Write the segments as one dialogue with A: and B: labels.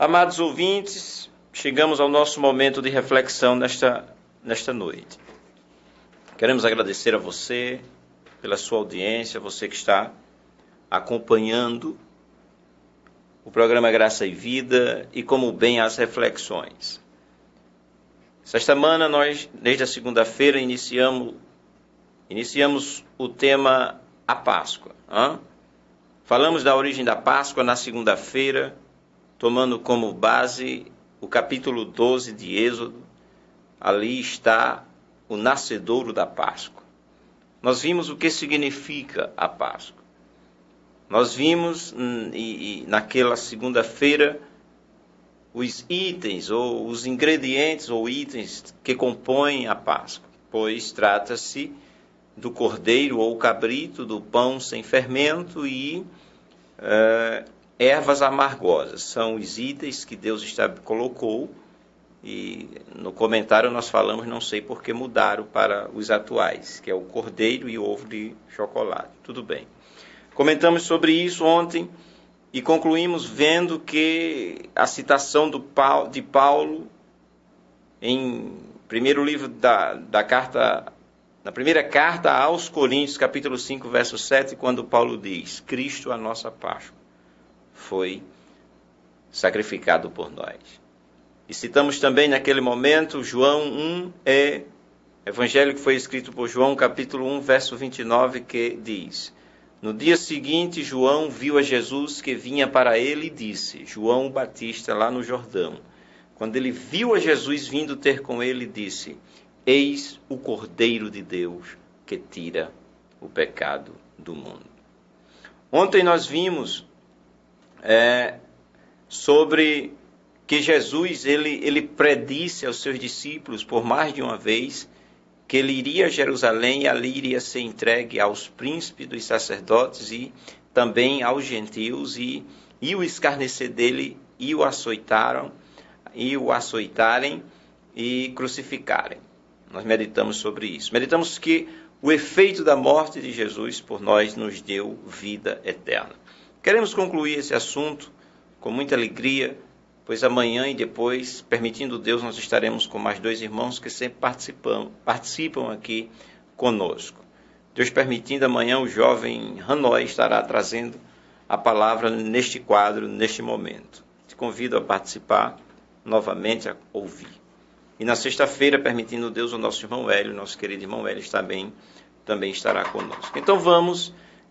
A: Amados ouvintes, chegamos ao nosso momento de reflexão nesta noite. Queremos agradecer a você pela sua audiência, você que está acompanhando o programa Graça e Vida e como bem as reflexões. Esta semana nós, desde a segunda-feira, iniciamos o tema a Páscoa. Falamos da origem da Páscoa na segunda-feira, tomando como base o capítulo 12 de Êxodo. Ali está o nascedouro da Páscoa. Nós vimos o que significa a Páscoa. Nós vimos, naquela segunda-feira, os itens, ou os ingredientes ou itens que compõem a Páscoa, pois trata-se do cordeiro ou cabrito, do pão sem fermento e ervas amargosas. São os itens que Deus colocou, e no comentário nós falamos, não sei por que mudaram para os atuais, que é o cordeiro e o ovo de chocolate. Tudo bem. Comentamos sobre isso ontem e concluímos vendo que a citação de Paulo em primeiro livro da carta, na primeira carta aos Coríntios, capítulo 5, verso 7, quando Paulo diz: Cristo, a nossa Páscoa, foi sacrificado por nós. E citamos também naquele momento João 1, evangelho que foi escrito por João, capítulo 1, verso 29, que diz: No dia seguinte, João viu a Jesus que vinha para ele e disse, João o Batista lá no Jordão, quando ele viu a Jesus vindo ter com ele, disse: Eis o Cordeiro de Deus que tira o pecado do mundo. Ontem nós vimos sobre que Jesus ele predisse aos seus discípulos por mais de uma vez que ele iria a Jerusalém e ali iria ser entregue aos príncipes dos sacerdotes e também aos gentios e o escarnecer dele e o açoitarem e crucificarem. Nós meditamos sobre isso. Meditamos que o efeito da morte de Jesus por nós nos deu vida eterna. Queremos concluir esse assunto com muita alegria, pois amanhã e depois, permitindo Deus, nós estaremos com mais dois irmãos que sempre participam aqui conosco. Deus permitindo, amanhã o jovem Hanoi estará trazendo a palavra neste quadro, neste momento. Te convido a participar, novamente a ouvir. E na sexta-feira, permitindo Deus, o nosso irmão Hélio, nosso querido irmão Hélio, também estará conosco. Então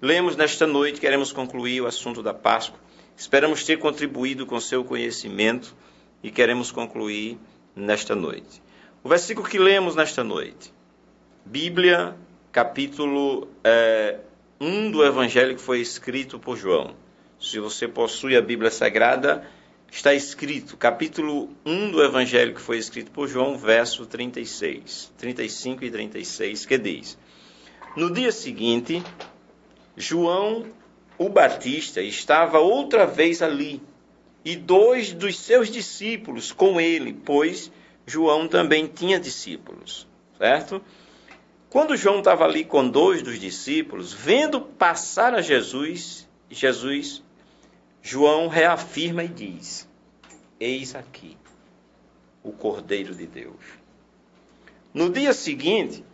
A: lemos nesta noite, queremos concluir o assunto da Páscoa. Esperamos ter contribuído com seu conhecimento e queremos concluir nesta noite. O versículo que lemos nesta noite, Bíblia, capítulo 1 do Evangelho que foi escrito por João. Se você possui a Bíblia Sagrada, está escrito, capítulo 1 do Evangelho que foi escrito por João, verso 35 e 36, que diz: No dia seguinte, João o Batista estava outra vez ali, e 2 dos seus discípulos com ele, pois João também tinha discípulos, certo? Quando João estava ali com 2 dos discípulos, vendo passar a Jesus, João reafirma e diz: Eis aqui o Cordeiro de Deus. No dia seguinte,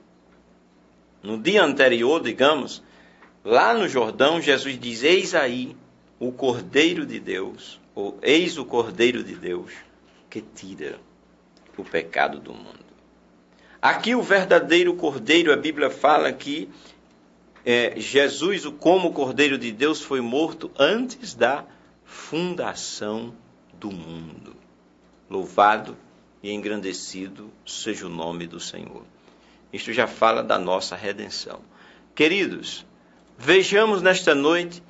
A: no dia anterior, digamos, lá no Jordão, Jesus diz: Eis aí o Cordeiro de Deus, ou eis o Cordeiro de Deus que tira o pecado do mundo. Aqui o verdadeiro Cordeiro, a Bíblia fala que Jesus, como Cordeiro de Deus, foi morto antes da fundação do mundo. Louvado e engrandecido seja o nome do Senhor. Isto já fala da nossa redenção. Queridos, vejamos nesta noite,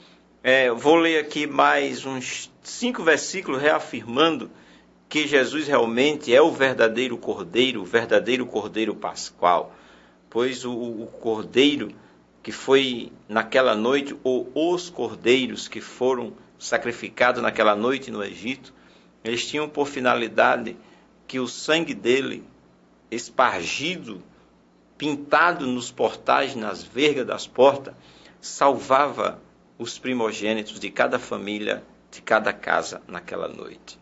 A: vou ler aqui mais uns 5 versículos reafirmando que Jesus realmente é o verdadeiro Cordeiro Pascual, pois o Cordeiro que foi naquela noite, ou os cordeiros que foram sacrificados naquela noite no Egito, eles tinham por finalidade que o sangue dele, espargido, pintado nos portais, nas vergas das portas, salvava os primogênitos de cada família, de cada casa naquela noite.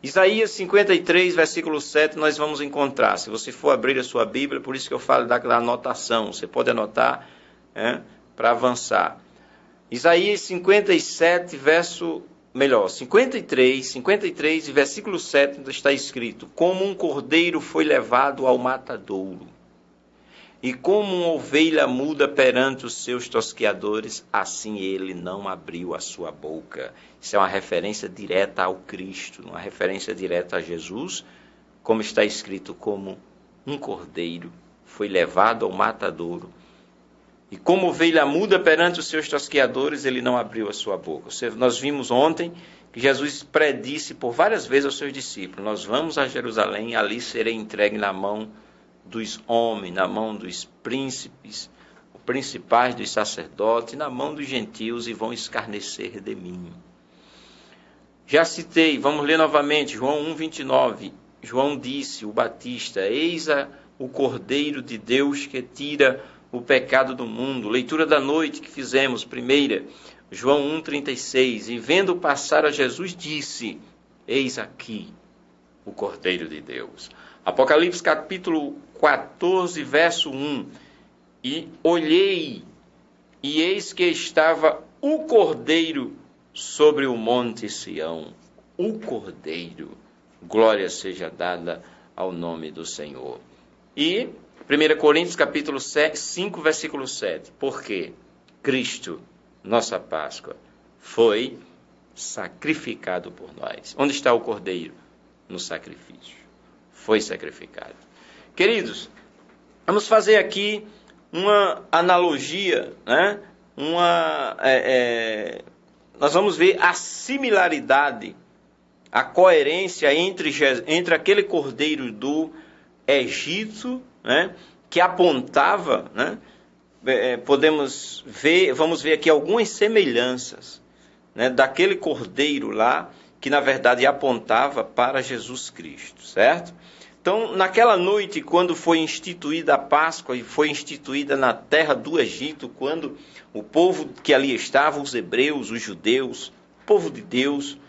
A: Isaías 53, versículo 7, nós vamos encontrar. Se você for abrir a sua Bíblia, por isso que eu falo da anotação. Você pode anotar para avançar. Isaías 53, versículo 7, está escrito: como um cordeiro foi levado ao matadouro, e como uma ovelha muda perante os seus tosqueadores, assim ele não abriu a sua boca. Isso é uma referência direta ao Cristo, uma referência direta a Jesus, como está escrito, como um cordeiro foi levado ao matadouro, e como ovelha muda perante os seus tosqueadores, ele não abriu a sua boca. Nós vimos ontem que Jesus predisse por várias vezes aos seus discípulos: nós vamos a Jerusalém, ali serei entregue na mão dos homens, na mão dos príncipes, os principais dos sacerdotes, na mão dos gentios, e vão escarnecer de mim. Já citei, vamos ler novamente, João 1,29. João disse, o Batista: eis o Cordeiro de Deus que tira o pecado do mundo. Leitura da noite que fizemos, primeira, João 1,36. E vendo passar a Jesus, disse: eis aqui o Cordeiro de Deus. Apocalipse capítulo 14, verso 1. E olhei, e eis que estava o Cordeiro sobre o monte Sião. O Cordeiro. Glória seja dada ao nome do Senhor. E 1 Coríntios capítulo 5, versículo 7. Porque Cristo, nossa Páscoa, foi sacrificado por nós. Onde está o Cordeiro? No sacrifício. Foi sacrificado. Queridos, vamos fazer aqui uma analogia, né? Nós vamos ver a similaridade, a coerência entre aquele cordeiro do Egito, né? Que apontava, né? Vamos ver aqui algumas semelhanças, né? Daquele cordeiro lá, que na verdade apontava para Jesus Cristo, certo? Então, naquela noite, quando foi instituída a Páscoa, e foi instituída na terra do Egito, quando o povo que ali estava, os hebreus, os judeus, o povo de Deus,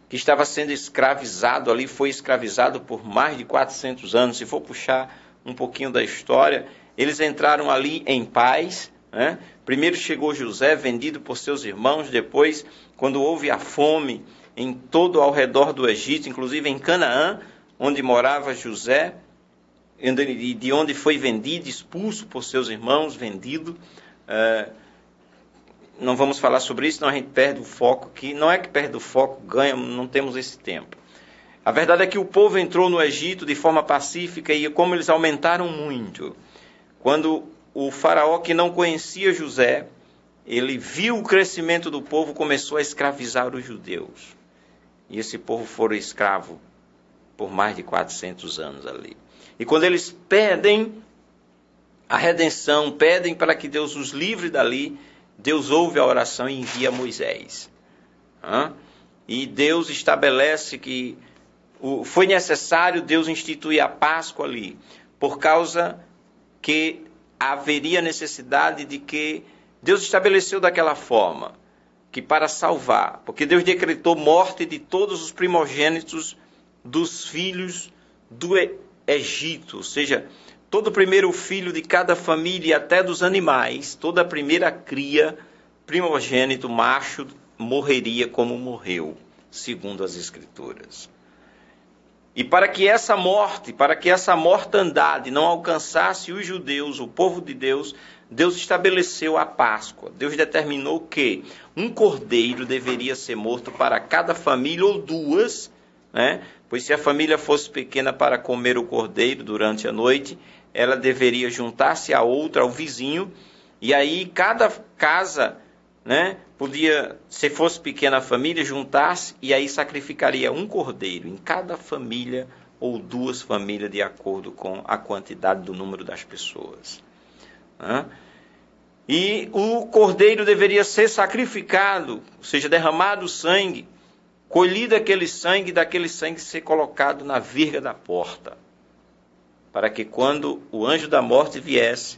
A: que estava sendo escravizado ali, foi escravizado por mais de 400 anos. Se for puxar um pouquinho da história, eles entraram ali em paz, né? Primeiro chegou José, vendido por seus irmãos. Depois, quando houve a fome em todo ao redor do Egito, inclusive em Canaã, onde morava José, de onde foi vendido, expulso por seus irmãos, vendido. Não vamos falar sobre isso, senão a gente perde o foco, que não é que perde o foco, ganha, não temos esse tempo. A verdade é que o povo entrou no Egito de forma pacífica, e como eles aumentaram muito, quando o faraó, que não conhecia José, ele viu o crescimento do povo, começou a escravizar os judeus. E esse povo foi escravo por mais de 400 anos ali. E quando eles pedem a redenção, pedem para que Deus os livre dali, Deus ouve a oração e envia Moisés. E Deus estabelece que foi necessário Deus instituir a Páscoa ali, por causa que haveria necessidade de que Deus estabeleceu daquela forma, que para salvar, porque Deus decretou morte de todos os primogênitos dos filhos do Egito, ou seja, todo o primeiro filho de cada família, até dos animais, toda a primeira cria, primogênito macho, morreria como morreu, segundo as Escrituras. E para que essa mortandade não alcançasse os judeus, o povo de Deus, Deus estabeleceu a Páscoa. Deus determinou que um cordeiro deveria ser morto para cada família, ou duas, né? Pois se a família fosse pequena para comer o cordeiro durante a noite, ela deveria juntar-se a outra, ao vizinho, e aí cada casa, né, podia, se fosse pequena a família, juntar-se, e aí sacrificaria um cordeiro em cada família, ou duas famílias, de acordo com a quantidade do número das pessoas. E o cordeiro deveria ser sacrificado, ou seja, derramado o sangue, colhido aquele sangue, daquele sangue ser colocado na virga da porta, para que quando o anjo da morte viesse,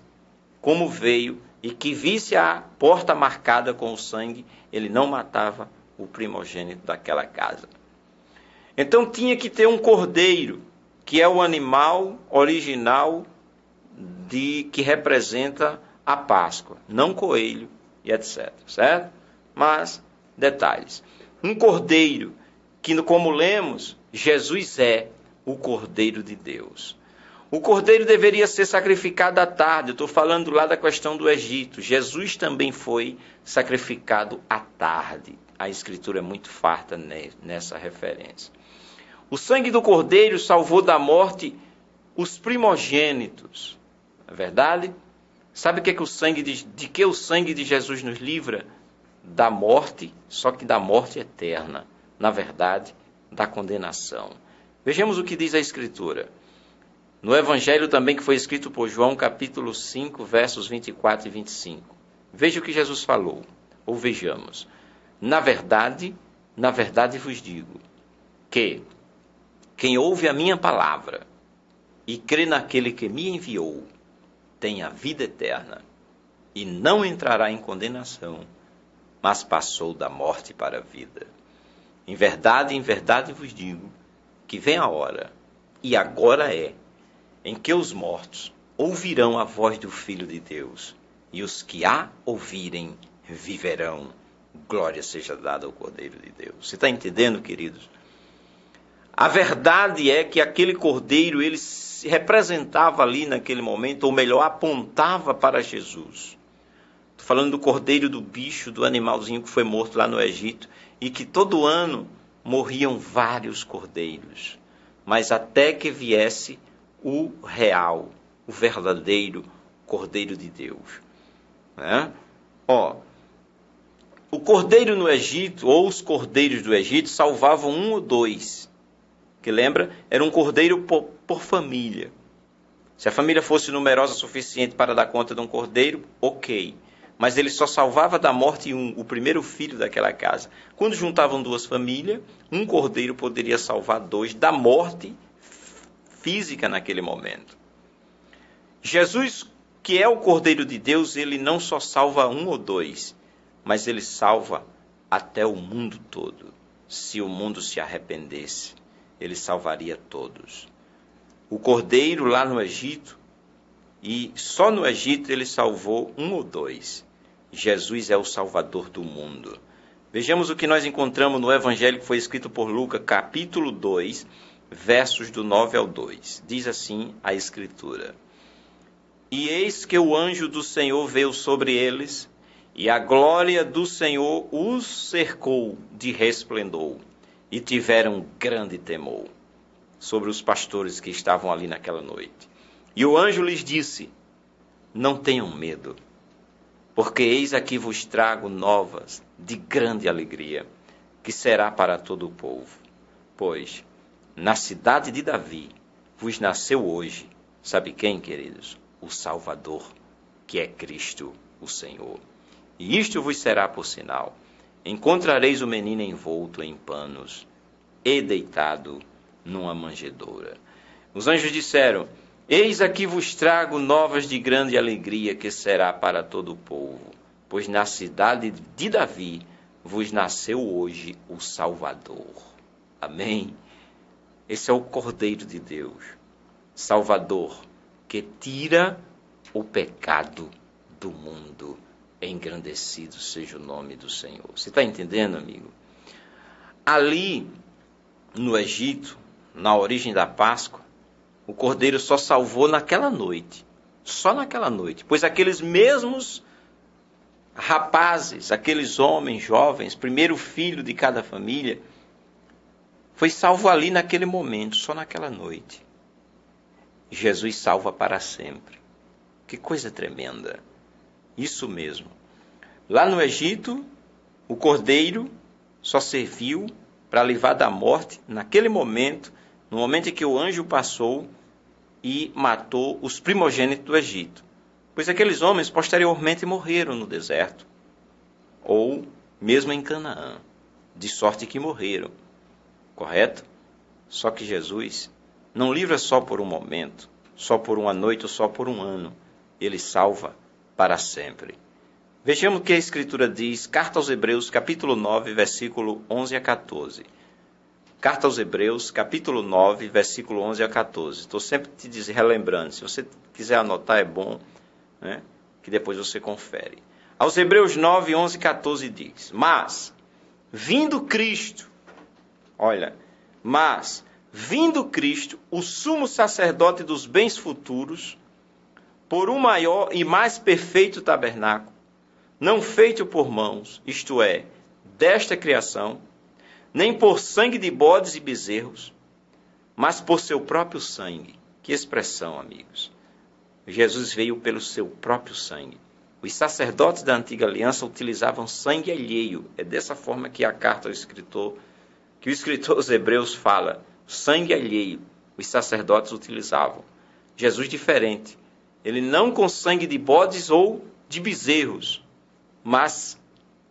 A: como veio, e que visse a porta marcada com o sangue, ele não matava o primogênito daquela casa. Então tinha que ter um cordeiro, que é o animal original que representa a Páscoa, não coelho e etc. Certo? Mas, detalhes. Um cordeiro, que como lemos, Jesus é o Cordeiro de Deus. O cordeiro deveria ser sacrificado à tarde. Eu estou falando lá da questão do Egito. Jesus também foi sacrificado à tarde. A Escritura é muito farta nessa referência. O sangue do cordeiro salvou da morte os primogênitos. Não é verdade? Sabe que o sangue que o sangue de Jesus nos livra? Da morte, só que da morte eterna. Na verdade, da condenação. Vejamos o que diz a Escritura. No Evangelho também que foi escrito por João, capítulo 5, versos 24 e 25. Veja o que Jesus falou. Ou vejamos. Na verdade vos digo que quem ouve a minha palavra e crê naquele que me enviou, tem a vida eterna e não entrará em condenação, mas passou da morte para a vida. Em verdade vos digo que vem a hora, e agora é, em que os mortos ouvirão a voz do Filho de Deus, e os que a ouvirem viverão. Glória seja dada ao Cordeiro de Deus. Você está entendendo, queridos? A verdade é que aquele cordeiro, ele se representava ali naquele momento, ou melhor, apontava para Jesus. Estou falando do cordeiro do bicho, do animalzinho que foi morto lá no Egito, e que todo ano morriam vários cordeiros. Mas até que viesse o real, o verdadeiro Cordeiro de Deus. Né? O cordeiro no Egito, ou os cordeiros do Egito, salvavam um ou dois. Que lembra? Era um cordeiro por família. Se a família fosse numerosa o suficiente para dar conta de um cordeiro, ok. Mas ele só salvava da morte o primeiro filho daquela casa. Quando juntavam duas famílias, um cordeiro poderia salvar dois da morte física naquele momento. Jesus, que é o Cordeiro de Deus, ele não só salva um ou dois, mas ele salva até o mundo todo. Se o mundo se arrependesse, ele salvaria todos. O Cordeiro lá no Egito, e só no Egito ele salvou um ou dois. Jesus é o Salvador do mundo. Vejamos o que nós encontramos no Evangelho que foi escrito por Lucas, capítulo 2, versos do 9 ao 2. Diz assim a Escritura: E eis que o anjo do Senhor veio sobre eles, e a glória do Senhor os cercou de resplendor, e tiveram grande temor sobre os pastores que estavam ali naquela noite. E o anjo lhes disse: Não tenham medo, porque eis aqui vos trago novas de grande alegria, que será para todo o povo. Pois na cidade de Davi vos nasceu hoje, sabe quem, queridos? O Salvador, que é Cristo, o Senhor. E isto vos será por sinal: encontrareis o menino envolto em panos e deitado numa manjedoura. Os anjos disseram: Eis aqui vos trago novas de grande alegria, que será para todo o povo, pois na cidade de Davi vos nasceu hoje o Salvador. Amém? Esse é o Cordeiro de Deus, Salvador, que tira o pecado do mundo. Engrandecido seja o nome do Senhor. Você está entendendo, amigo? Ali, no Egito, na origem da Páscoa, o Cordeiro só salvou naquela noite. Só naquela noite. Pois aqueles mesmos rapazes, aqueles homens jovens, primeiro filho de cada família, foi salvo ali naquele momento, só naquela noite. Jesus salva para sempre. Que coisa tremenda. Isso mesmo. Lá no Egito, o cordeiro só serviu para livrar da morte naquele momento, no momento em que o anjo passou e matou os primogênitos do Egito. Pois aqueles homens posteriormente morreram no deserto, ou mesmo em Canaã, de sorte que morreram. Correto? Só que Jesus não livra só por um momento, só por uma noite ou só por um ano. Ele salva para sempre. Vejamos o que a Escritura diz, Carta aos Hebreus, capítulo 9, versículo 11 a 14. Carta aos Hebreus, capítulo 9, versículo 11 a 14. Estou sempre te relembrando. Se você quiser anotar, é bom, né? Que depois você confere. Aos Hebreus 9, 11 e 14 diz: Mas, vindo Cristo, o sumo sacerdote dos bens futuros, por um maior e mais perfeito tabernáculo, não feito por mãos, isto é, desta criação, nem por sangue de bodes e bezerros, mas por seu próprio sangue. Que expressão, amigos! Jesus veio pelo seu próprio sangue. Os sacerdotes da antiga aliança utilizavam sangue alheio. É dessa forma que a carta ao escritor, que o escritor aos Hebreus fala, sangue alheio, os sacerdotes utilizavam. Jesus diferente. Ele não com sangue de bodes ou de bezerros, mas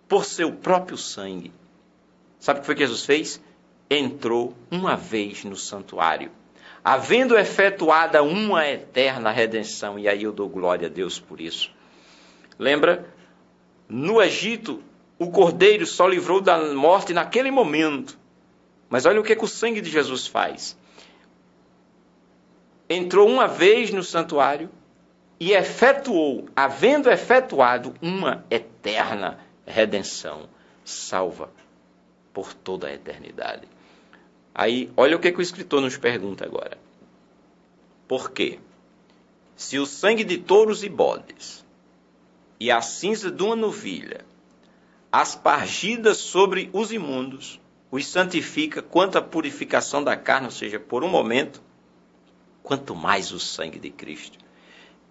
A: por seu próprio sangue. Sabe o que foi que Jesus fez? Entrou uma vez no santuário, havendo efetuada uma eterna redenção. E aí eu dou glória a Deus por isso. Lembra? No Egito, o cordeiro só livrou da morte naquele momento. Mas olha o que o sangue de Jesus faz. Entrou uma vez no santuário e efetuou, havendo efetuado uma eterna redenção, salva por toda a eternidade. Aí, olha o que o escritor nos pergunta agora. Por quê? Se o sangue de touros e bodes e a cinza de uma novilha, aspargidas sobre os imundos, os santifica quanto à purificação da carne, ou seja, por um momento, quanto mais o sangue de Cristo,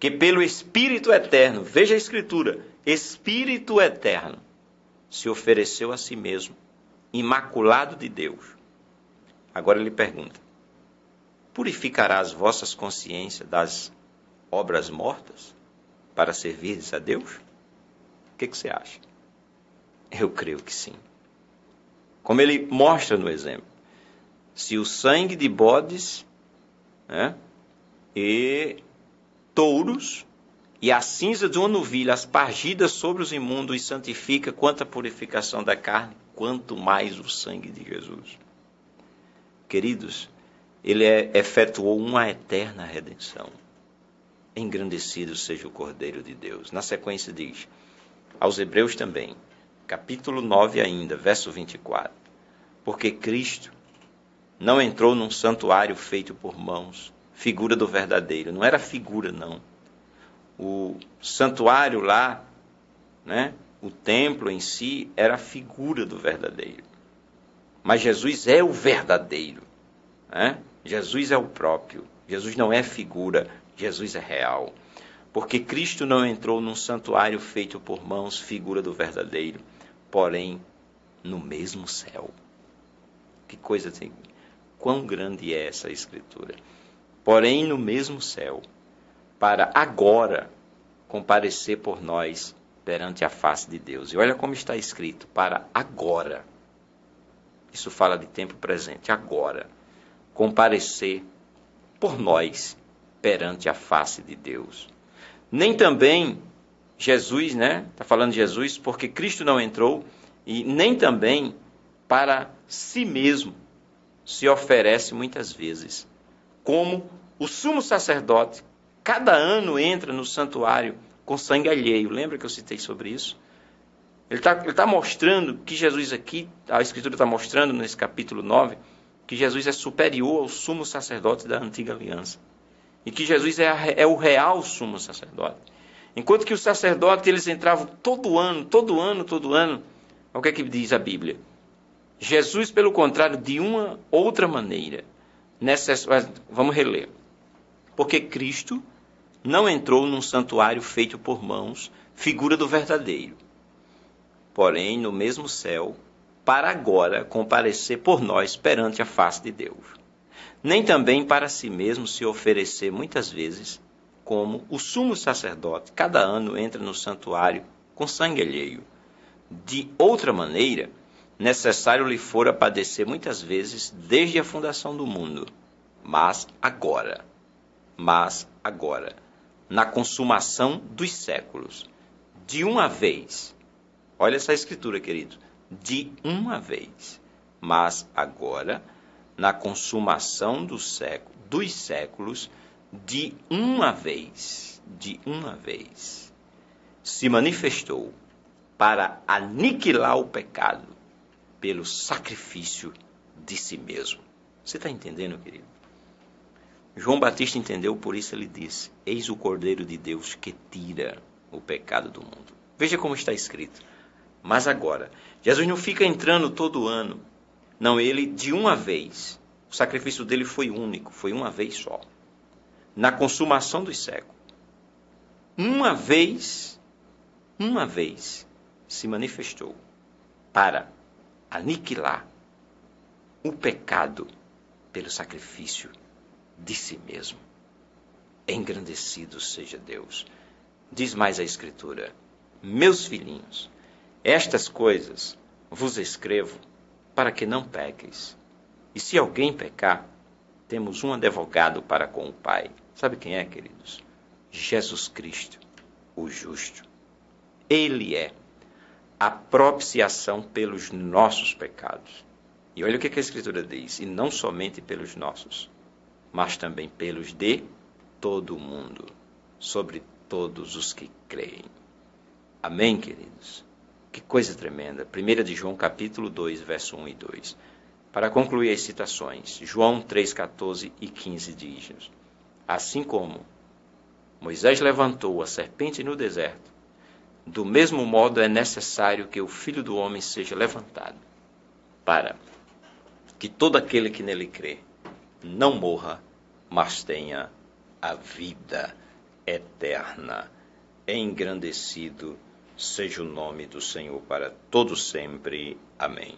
A: que pelo Espírito eterno, veja a Escritura, Espírito eterno, se ofereceu a si mesmo, imaculado de Deus. Agora ele pergunta: purificará as vossas consciências das obras mortas para servirdes a Deus? O que você acha? Eu creio que sim. Como ele mostra no exemplo. Se o sangue de bodes, né, e touros e a cinza de uma novilha aspargida sobre os imundos e santifica quanto à purificação da carne, quanto mais o sangue de Jesus. Queridos, ele efetuou uma eterna redenção. Engrandecido seja o Cordeiro de Deus. Na sequência diz, aos Hebreus também, capítulo 9 ainda, verso 24. Porque Cristo não entrou num santuário feito por mãos, figura do verdadeiro. Não era figura, não. O santuário lá, né, o templo em si, era a figura do verdadeiro. Mas Jesus é o verdadeiro. Né? Jesus é o próprio. Jesus não é figura, Jesus é real. Porque Cristo não entrou num santuário feito por mãos, figura do verdadeiro, porém no mesmo céu. Que coisa tem. Quão grande é essa escritura. Porém no mesmo céu, para agora comparecer por nós perante a face de Deus. E olha como está escrito, para agora. Isso fala de tempo presente, agora. Comparecer por nós perante a face de Deus. Nem também Jesus, né? Está falando de Jesus, porque Cristo não entrou, e nem também para si mesmo se oferece muitas vezes, como o sumo sacerdote, cada ano entra no santuário com sangue alheio. Lembra que eu citei sobre isso? Ele tá mostrando que Jesus aqui, a Escritura está mostrando nesse capítulo 9, que Jesus é superior ao sumo sacerdote da antiga aliança. E que Jesus é o real sumo sacerdote. Enquanto que os sacerdotes, eles entravam todo ano. O que é que diz a Bíblia? Jesus, pelo contrário, de uma outra maneira. Vamos reler. Porque Cristo não entrou num santuário feito por mãos, figura do verdadeiro. Porém, no mesmo céu, para agora comparecer por nós perante a face de Deus. Nem também para si mesmo se oferecer muitas vezes, como o sumo sacerdote, cada ano entra no santuário com sangue alheio. De outra maneira, necessário lhe fora padecer muitas vezes desde a fundação do mundo. Mas agora, na consumação dos séculos, de uma vez, olha essa escritura, querido, de uma vez, mas agora, na consumação dos séculos, de uma vez, se manifestou para aniquilar o pecado pelo sacrifício de si mesmo. Você está entendendo, querido? João Batista entendeu, por isso ele disse: eis o Cordeiro de Deus que tira o pecado do mundo. Veja como está escrito. Mas agora, Jesus não fica entrando todo ano. Não, ele de uma vez. O sacrifício dele foi único, foi uma vez só. Na consumação dos séculos. Uma vez se manifestou para aniquilar o pecado pelo sacrifício de si mesmo. Engrandecido seja Deus. Diz mais a Escritura: meus filhinhos, estas coisas vos escrevo para que não pequeis. E se alguém pecar, temos um advogado para com o Pai. Sabe quem é, queridos? Jesus Cristo, o justo. Ele é a propiciação pelos nossos pecados. E olha o que a Escritura diz: e não somente pelos nossos, mas também pelos de todo o mundo, sobre todos os que creem. Amém, queridos? Que coisa tremenda. 1 de João, capítulo 2, verso 1 e 2. Para concluir as citações, João 3, 14 e 15 diz: assim como Moisés levantou a serpente no deserto, do mesmo modo é necessário que o Filho do Homem seja levantado, para que todo aquele que nele crê não morra, mas tenha a vida eterna. Engrandecido seja o nome do Senhor para todo sempre. Amém.